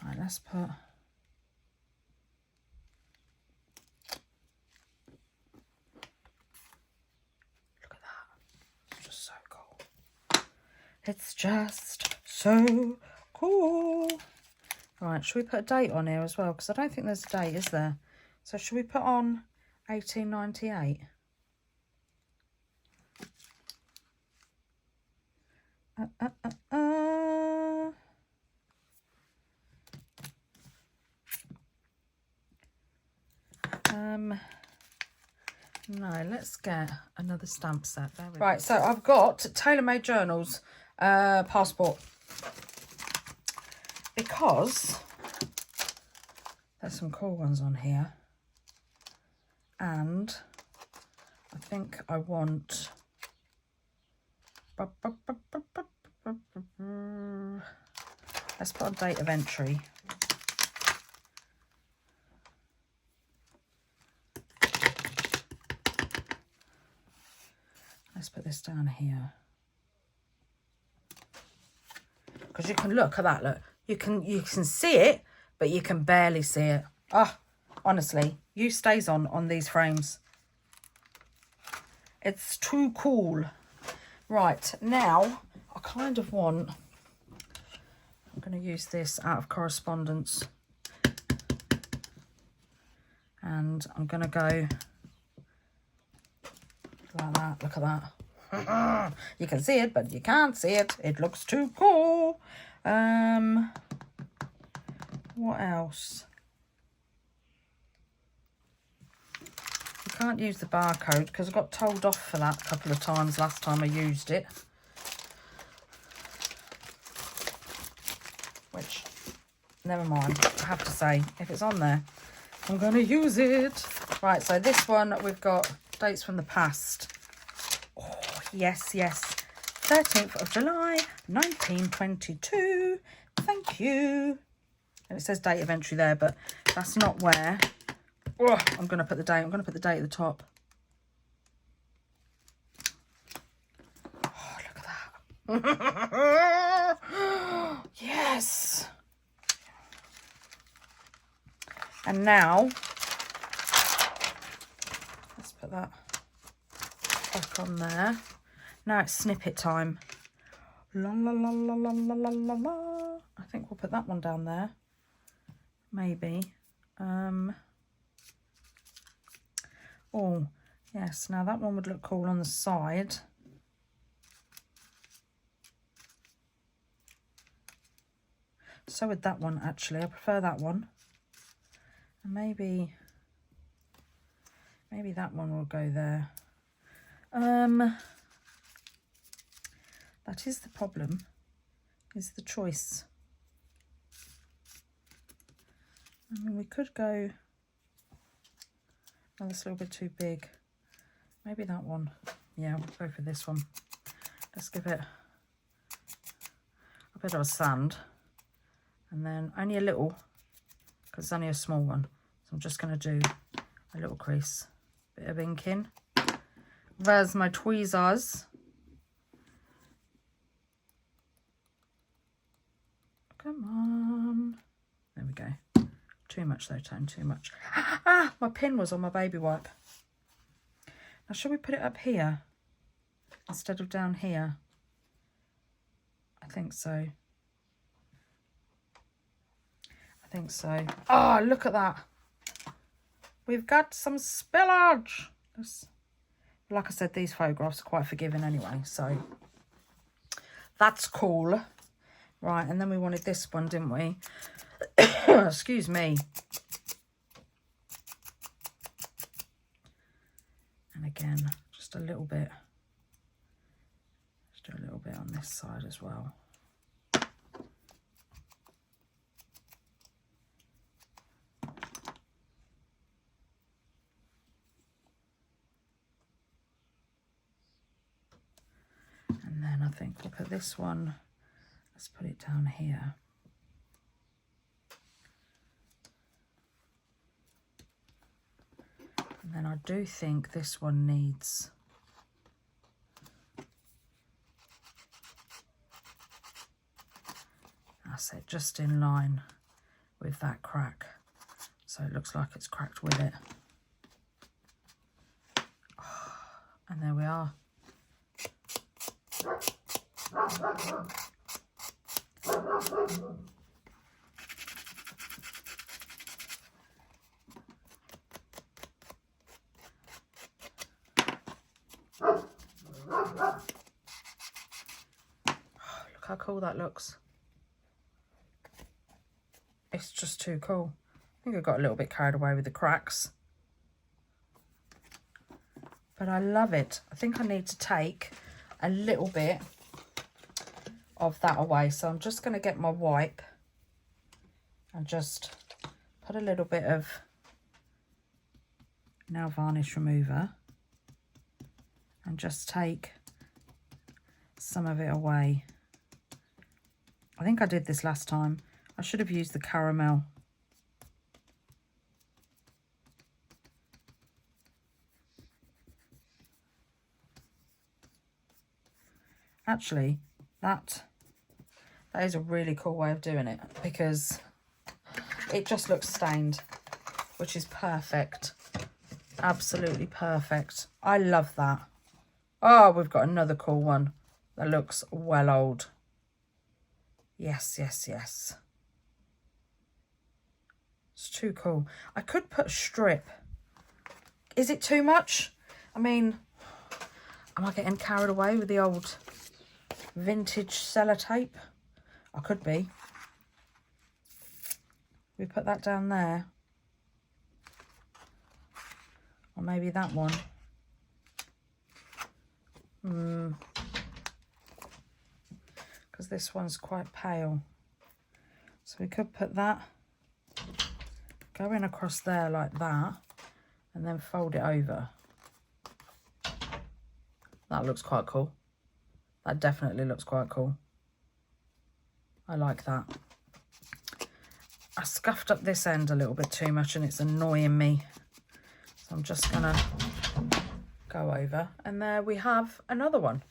Right, let's put. It's just so cool. Right, should we put a date on here as well? Because I don't think there's a date, is there? So should we put on 1898? No, let's get another stamp set. Right, so I've got tailor-made journals. Passport, because there's some cool ones on here, and I think I want let's put a date of entry. Let's put this down here. Because you can look at that, look. You can see it, but you can barely see it. Ah, honestly, you stays on these frames. It's too cool. Right, now I kind of want, I'm going to use this out of correspondence. And I'm going to go like that. Look at that. You can see it, but you can't see it. It looks too cool. What else? You can't use the barcode because I got told off for that a couple of times last time I used it. Which never mind. I have to say, if it's on there, I'm going to use it. Right, so this one, we've got dates from the past. Oh, yes, yes. 13th of July, 1922. Thank you. And it says date of entry there, but that's not where. Oh, I'm going to put the date. I'm going to put the date at the top. Oh, look at that. Yes. And now, let's put that back on there. Now it's snippet time. La la la la la la la la la. I think we'll put that one down there. Maybe. Oh, yes. Now that one would look cool on the side. So would that one, actually. I prefer that one. And maybe that one will go there. That is the problem, is the choice. I mean, we could go, oh, that's a little bit too big. Maybe that one. Yeah, we'll go for this one. Let's give it a bit of a sand. And then only a little, because it's only a small one. So I'm just going to do a little crease. Bit of inking. There's my tweezers. Come on. There we go. Too much though, Tone, too much. Ah, my pin was on my baby wipe. Now, shall we put it up here instead of down here? I think so. I think so. Oh, look at that. We've got some spillage. Like I said, these photographs are quite forgiving anyway, so that's cool. Right, and then we wanted this one, didn't we? Excuse me. And again, just a little bit. Just do a little bit on this side as well. And then I think we'll put this one, let's put it down here. And then I do think this one needs, that's it, just in line with that crack. So it looks like it's cracked with it. Oh, and there we are. Look how cool that looks. It's just too cool. I think I got a little bit carried away with the cracks. But I love it. I think I need to take a little bit of that away. So I'm just going to get my wipe and just put a little bit of nail varnish remover and just take some of it away. I think I did this last time. I should have used the caramel. Actually, that is a really cool way of doing it because it just looks stained, which is perfect. Absolutely perfect. I love that. Oh, we've got another cool one that looks well old. Yes, yes, yes. It's too cool. I could put a strip. Is it too much? I mean, am I getting carried away with the old vintage sellotape? I could be. We put that down there. Or maybe that one. Because this one's quite pale. So we could put that going across there like that and then fold it over. That looks quite cool. That definitely looks quite cool. I like that. I scuffed up this end a little bit too much and it's annoying me. So I'm just gonna go over, and there we have another one.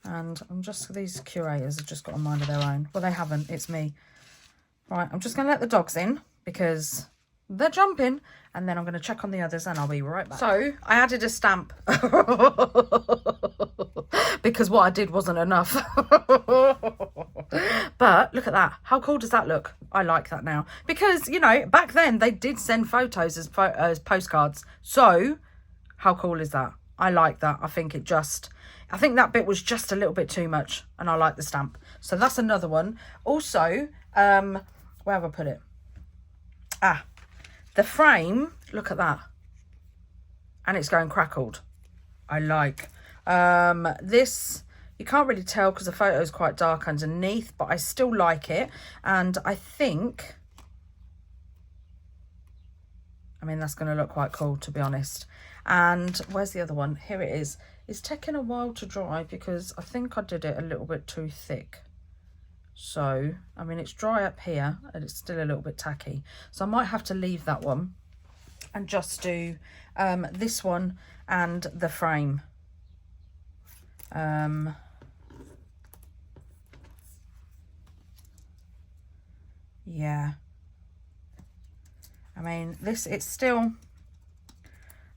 And I'm just, these curators have just got a mind of their own. Well, they haven't, it's me. Right, I'm just gonna let the dogs in because they're jumping, and then I'm gonna check on the others and I'll be right back. So I added a stamp because what I did wasn't enough. But look at that. How cool does that look? I like that now. Because, you know, back then they did send photos as postcards. So how cool is that? I like that. I think that bit was just a little bit too much, and I like the stamp. So that's another one. Also, where have I put it? Ah, the frame, look at that. And it's going crackled. I like. This, you can't really tell because the photo is quite dark underneath, but I still like it. And I think, I mean, that's going to look quite cool, to be honest. And where's the other one? Here it is. It's taking a while to dry because I think I did it a little bit too thick. So, I mean, it's dry up here and it's still a little bit tacky. So I might have to leave that one and just do this one and the frame. Yeah. I mean, this, it's still,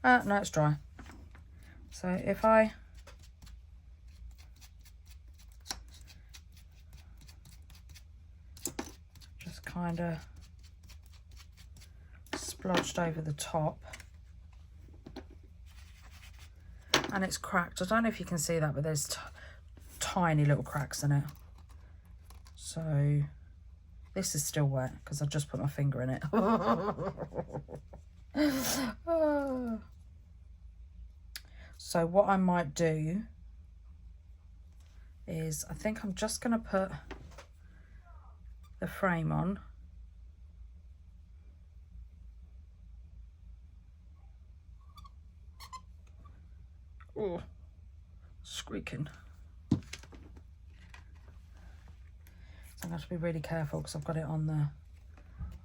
no, it's dry. So if I just kind of splodged over the top, and it's cracked. I don't know if you can see that, but there's tiny little cracks in it. So this is still wet because I just put my finger in it. So what I might do is, I think I'm just going to put the frame on. Oh, squeaking. So I'm going to have to be really careful because I've got it on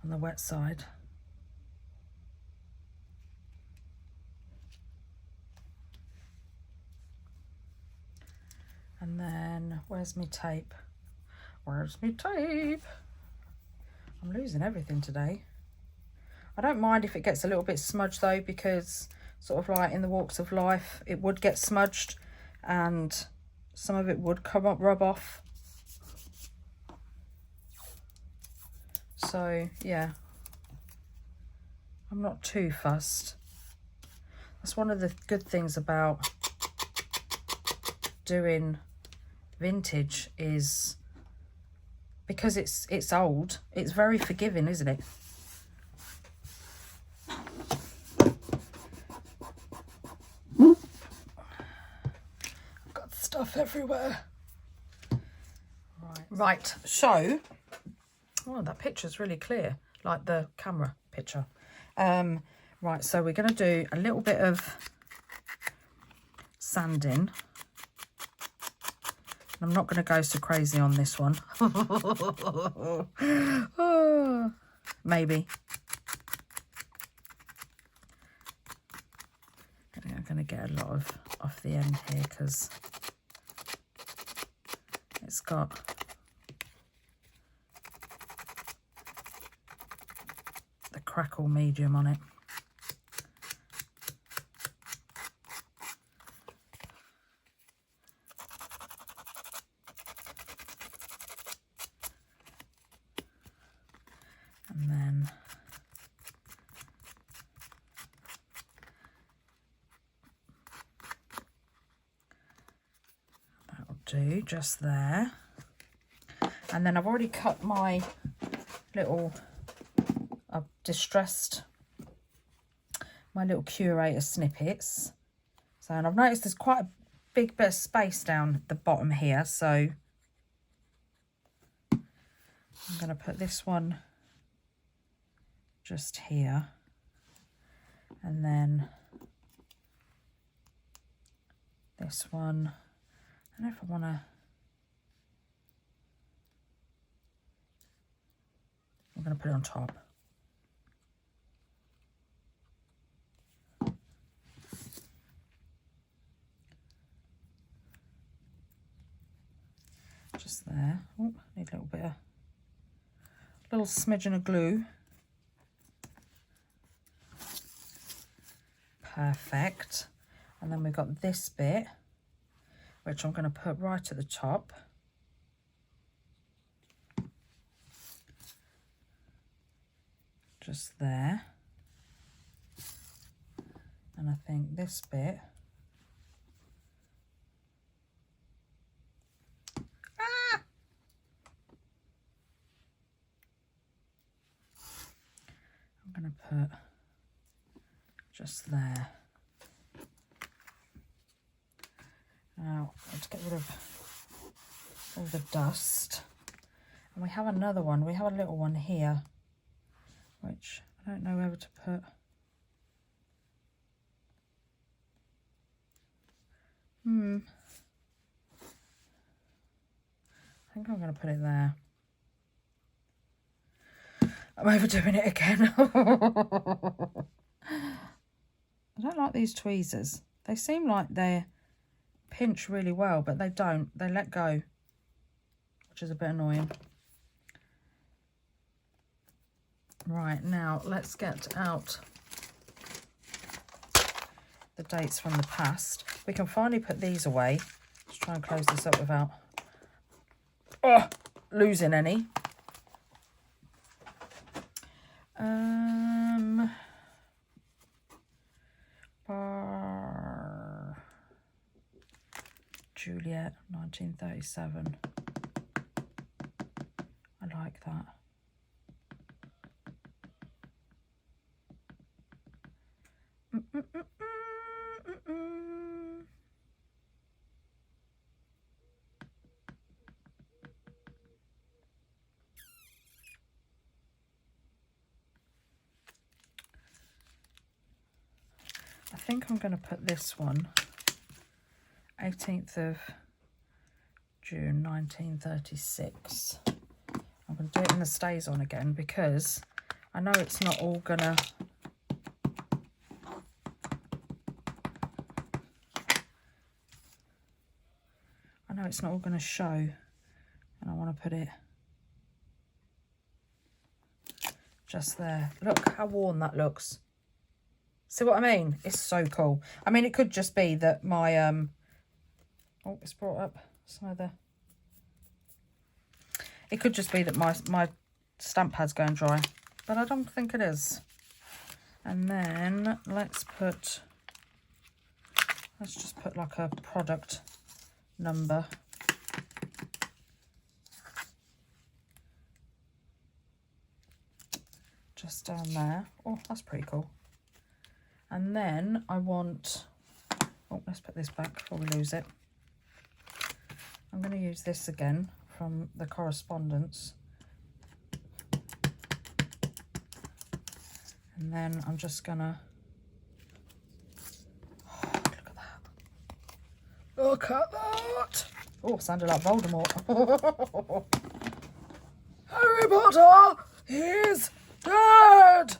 the wet side. And then, where's my tape? Where's my tape? I'm losing everything today. I don't mind if it gets a little bit smudged though, because sort of like in the walks of life, it would get smudged and some of it would come up, rub off. So yeah, I'm not too fussed. That's one of the good things about doing vintage, is because it's old, it's very forgiving, isn't it? I've got stuff everywhere. Right, so oh, that picture's really clear, like the camera picture. Right, so we're going to do a little bit of sanding. I'm not going to go so crazy on this one. Oh, maybe. I'm going to get a lot of off the end here because it's got the crackle medium on it. And then that'll do just there. And then I've already cut my little, I've distressed my little curator snippets. So, and I've noticed there's quite a big bit of space down the bottom here, so I'm going to put this one just here, and then this one. I don't know if I want to. I'm going to put it on top. Just there. Oh, need a little smidgen of glue. Perfect. And then we've got this bit, which I'm going to put right at the top. Just there. And I think this bit. I'm going to put just there. Now, let's get rid of all the dust. And we have another one. We have a little one here, which I don't know whether to put. I think I'm going to put it there. I'm overdoing it again. I don't like these tweezers. They seem like they pinch really well, but they don't. They let go, which is a bit annoying. Right, now let's get out the dates from the past. We can finally put these away. Let's try and close this up without losing any. Juliet, 1937. I like that. I think I'm going to put this one, 18th of June 1936. I'm going to do it in the stays on again because I know it's not all gonna. I know it's not all gonna show, and I want to put it just there. Look how worn that looks. See what I mean? It's so cool. I mean, it could just be that my oh, it's brought up some of the. It could just be that my stamp pad's going dry, but I don't think it is. And then let's just put like a product number. Just down there. Oh, that's pretty cool. And then I want, oh, let's put this back before we lose it. I'm going to use this again from the correspondence. And then I'm just going to, oh, look at that. Look at that. Oh, sounded like Voldemort. Harry Potter is dead.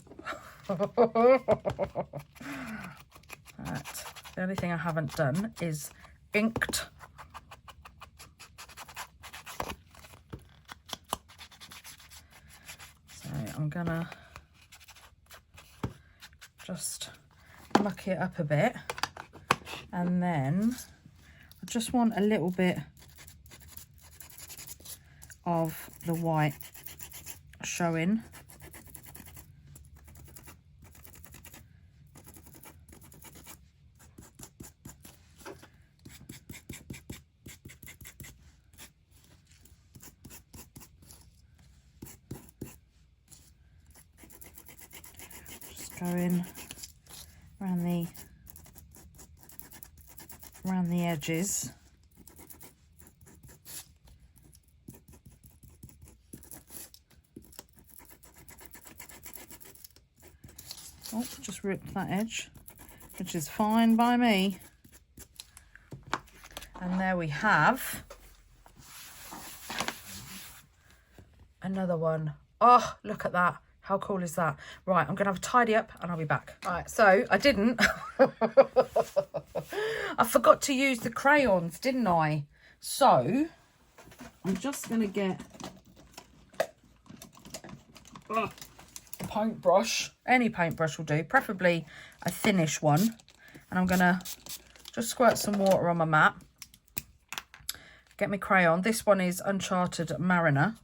Right. The only thing I haven't done is inked. So I'm gonna just muck it up a bit, and then I just want a little bit of the white showing. Going around the edges. Oh, just ripped that edge, which is fine by me. And there we have another one. Oh, look at that. How cool is that? Right, I'm going to have a tidy up and I'll be back. Right, so I didn't. I forgot to use the crayons, didn't I? So I'm just going to get a paintbrush. Any paintbrush will do, preferably a thinnish one. And I'm going to just squirt some water on my mat. Get my crayon. This one is Uncharted Mariner.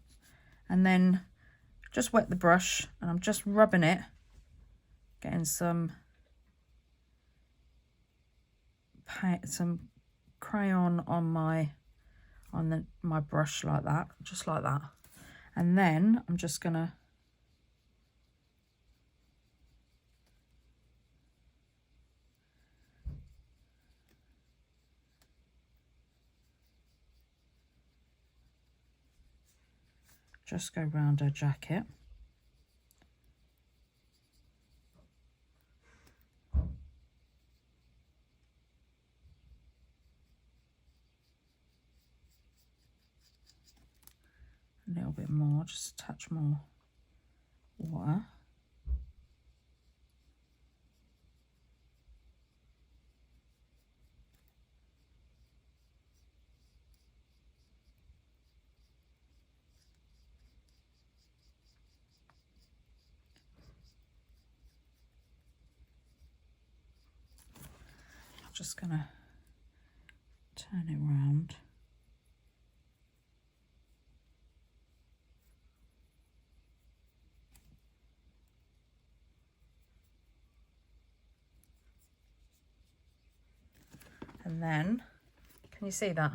And then just wet the brush and I'm just rubbing it, getting some paint, some crayon on my brush like that, just like that. And then I'm just gonna just go round her jacket. A little bit more, just a touch more water. Just gonna turn it round. And then, can you see that?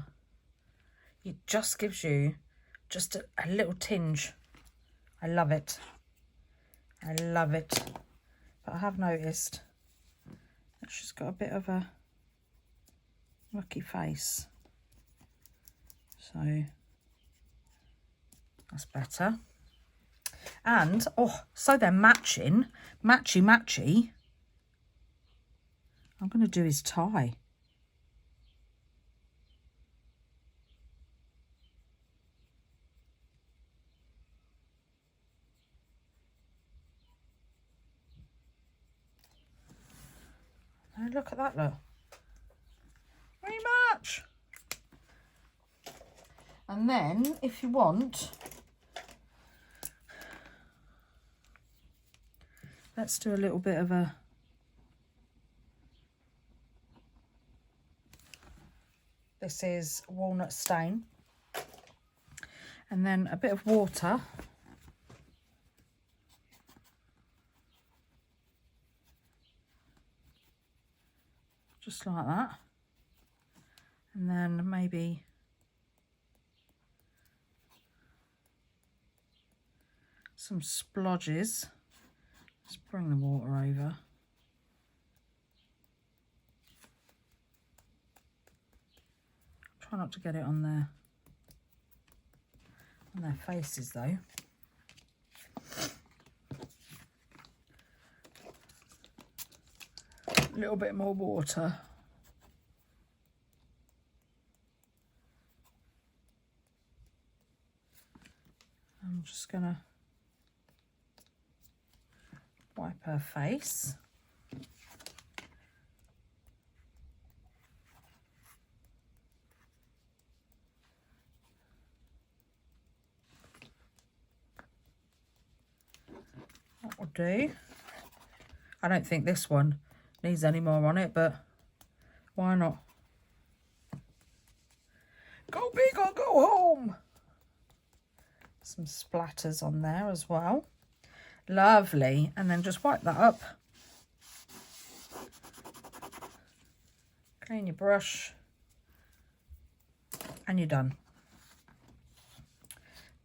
It just gives you just a little tinge. I love it. I love it. But I have noticed that she's got a bit of a lucky face, so that's better. And oh, so they're matchy matchy. I'm going to do his tie. Oh, look at that, look. Very much. And then, if you want, let's do a little bit of a, this is walnut stain, and then a bit of water. Just like that. And then maybe some splodges. Let's bring the water over. Try not to get it on their faces though. A little bit more water. I'm just gonna wipe her face. That will do. I don't think this one needs any more on it, but why not? Go big or go home. Some splatters on there as well. Lovely. And then just wipe that up. Clean your brush. And you're done.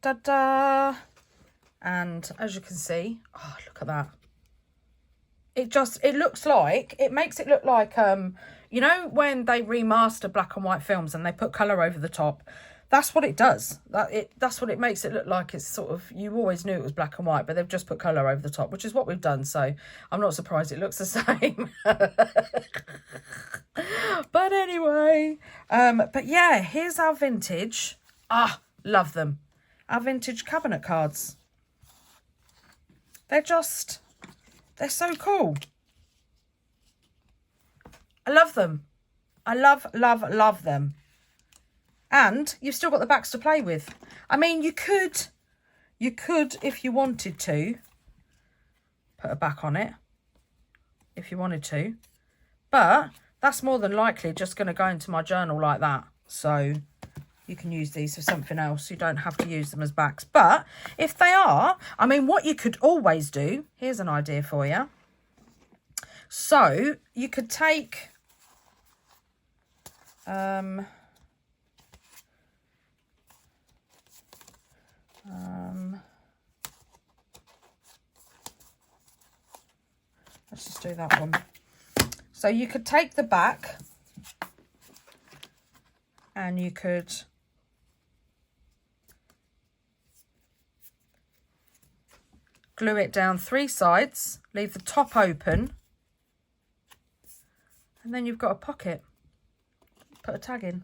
Ta-da! And as you can see, oh, look at that. It looks like, it makes it look like, you know, when they remaster black and white films and they put colour over the top, that's what it does. That's what it makes it look like. It's sort of, you always knew it was black and white, but they've just put colour over the top, which is what we've done. So I'm not surprised it looks the same. But anyway, but yeah, here's our vintage. Love them. Our vintage cabinet cards. They're so cool. I love them. I love them. And you've still got the backs to play with. I mean, you could, if you wanted to, put a back on it, if you wanted to. But that's more than likely just going to go into my journal like that. So you can use these for something else. You don't have to use them as backs. But if they are, I mean, what you could always do, here's an idea for you. So you could take... let's just do that one. So you could take the back and you could glue it down 3 sides, leave the top open, and then you've got a pocket. Put a tag in.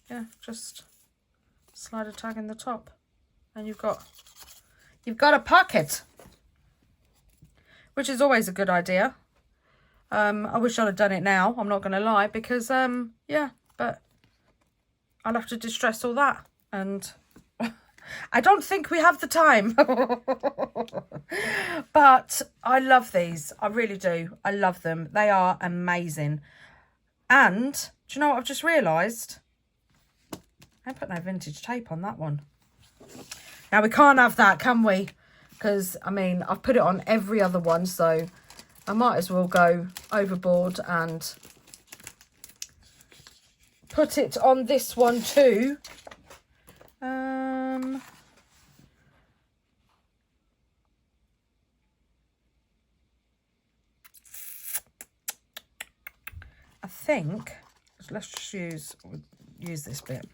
Yeah, just slide a tag in the top and you've got a pocket, which is always a good idea. I wish I'd have done it now, I'm not going to lie, because yeah, but I'll have to distress all that, and I don't think we have the time. But I love these. I really do. I love them. They are amazing. And do you know what I've just realised? I put no vintage tape on that one. Now, we can't have that, can we? Because, I mean, I've put it on every other one, so I might as well go overboard and put it on this one too. I think let's just use this bit,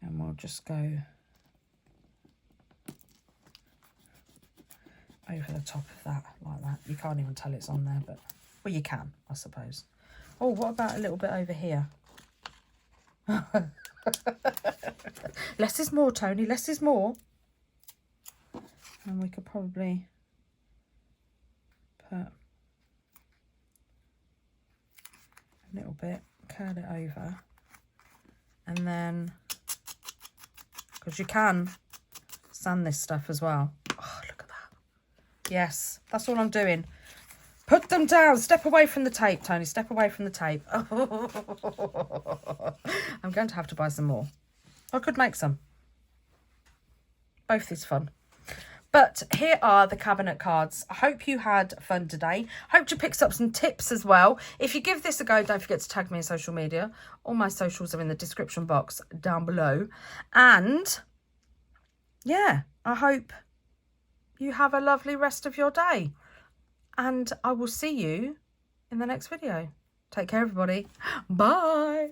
and we'll just go over the top of that like that. You can't even tell it's on there, but well, you can, I suppose. Oh, what about a little bit over here? Less is more, Toni, less is more. And we could probably put a little bit, curl it over, and then, because you can sand this stuff as well. Oh, look at that. Yes, that's all I'm doing. Put them down. Step away from the tape, Toni. Step away from the tape. I'm going to have to buy some more. I could make some. Both is fun. But here are the cabinet cards. I hope you had fun today. Hope you picked up some tips as well. If you give this a go, don't forget to tag me in social media. All my socials are in the description box down below. And yeah, I hope you have a lovely rest of your day. And I will see you in the next video. Take care, everybody. Bye.